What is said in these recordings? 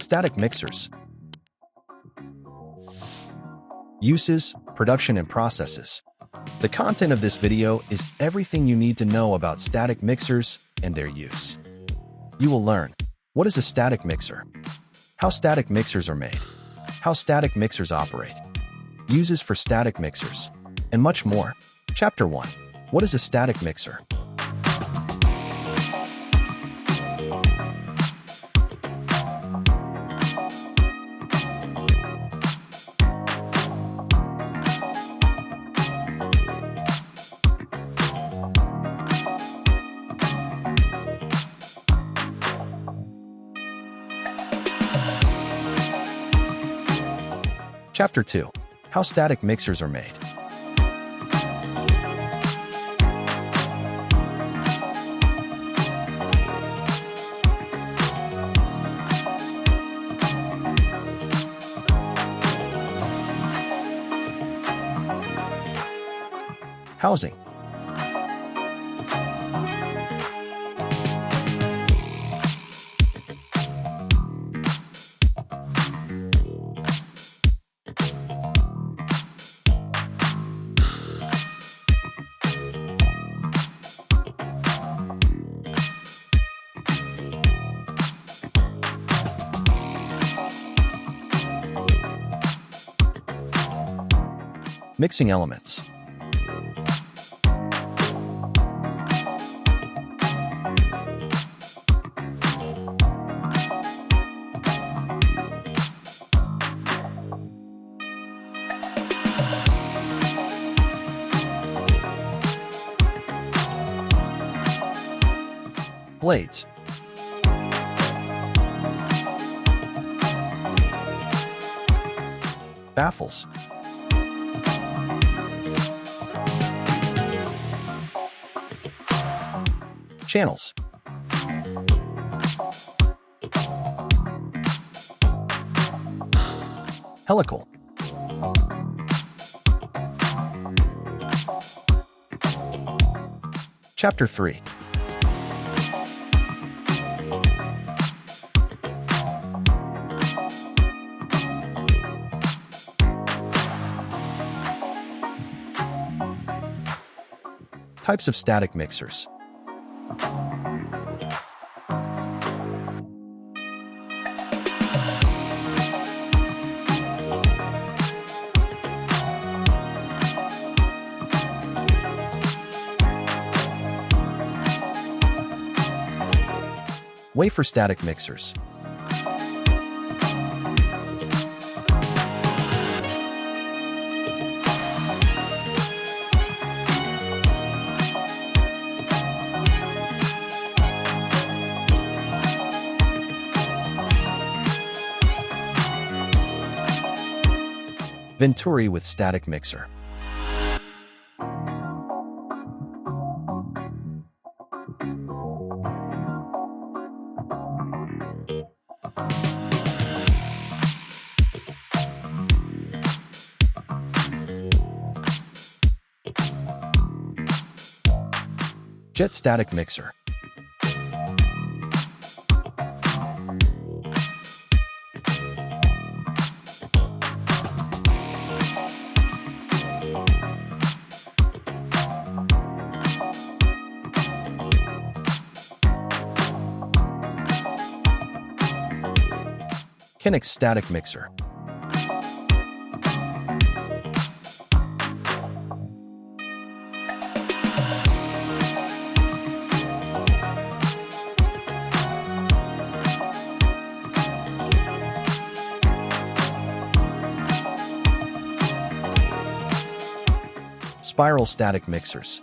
Static mixers. Uses, production and processes. The content of this video is everything you need to know about static mixers and their use. You will learn: what is a static mixer? How static mixers are made? How static mixers operate? Uses for static mixers, and much more. Chapter 1. What is a static mixer? Chapter 2. How static mixers are made. Housing. Mixing elements. Blades. Baffles. Channels. Helical. Chapter 3. Types of static mixers. Wafer static mixers. Venturi with static mixer. Jet static mixer. Kinect static mixer. Spiral static mixers.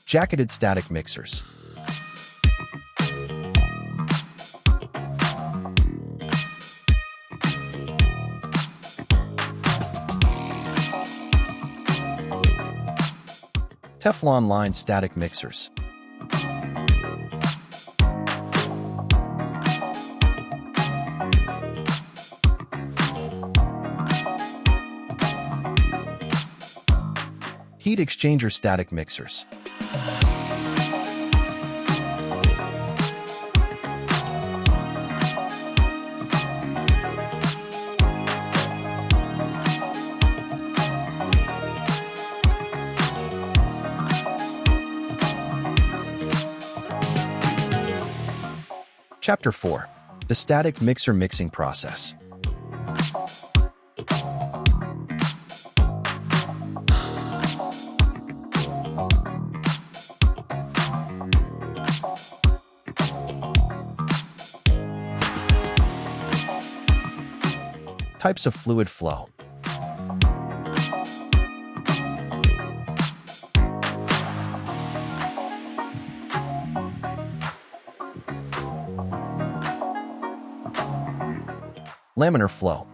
Jacketed static mixers. Teflon line static mixers. Heat exchanger static mixers. Chapter 4. The static mixer mixing process. Types of fluid flow. Laminar flow.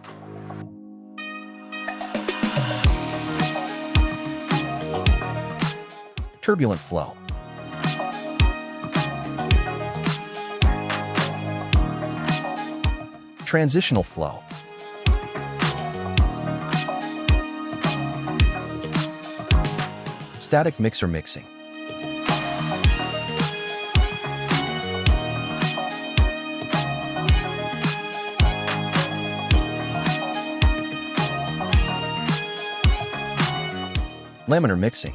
Turbulent flow. Transitional flow. Static mixer mixing. Laminar mixing.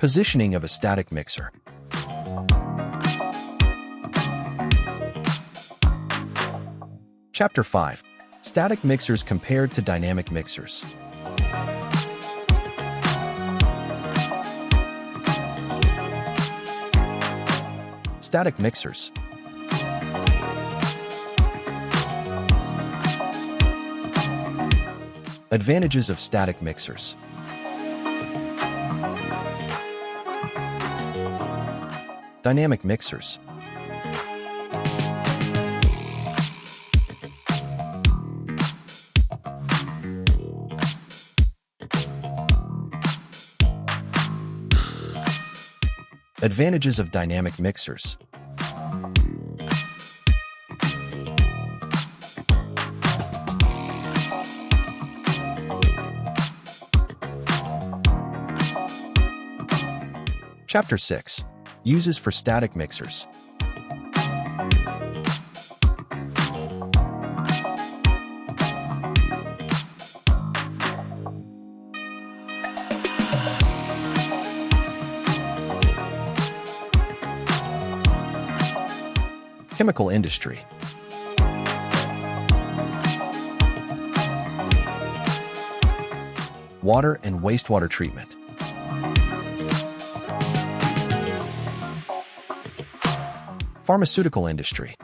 Positioning of a static mixer. Chapter 5. Static mixers compared to dynamic mixers. Static mixers. Advantages of static mixers. Dynamic mixers. Advantages of dynamic mixers. Chapter 6. Uses for static mixers. Chemical industry. Water and wastewater treatment. Pharmaceutical industry.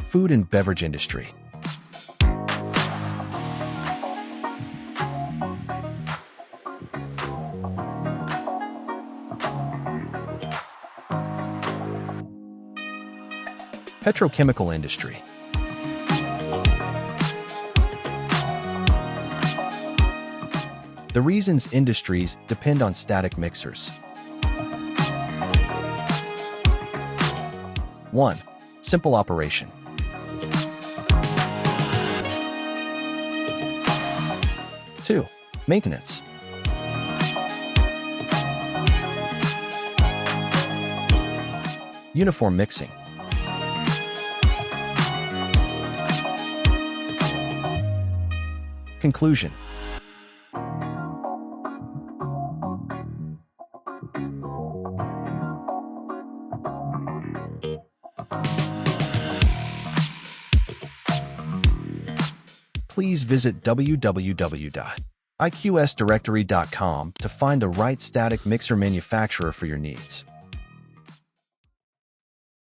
Food and beverage industry. Petrochemical industry. The reasons industries depend on static mixers. 1. Simple operation. 2. Maintenance. Uniform mixing. Conclusion. Please visit www.iqsdirectory.com to find the right static mixer manufacturer for your needs.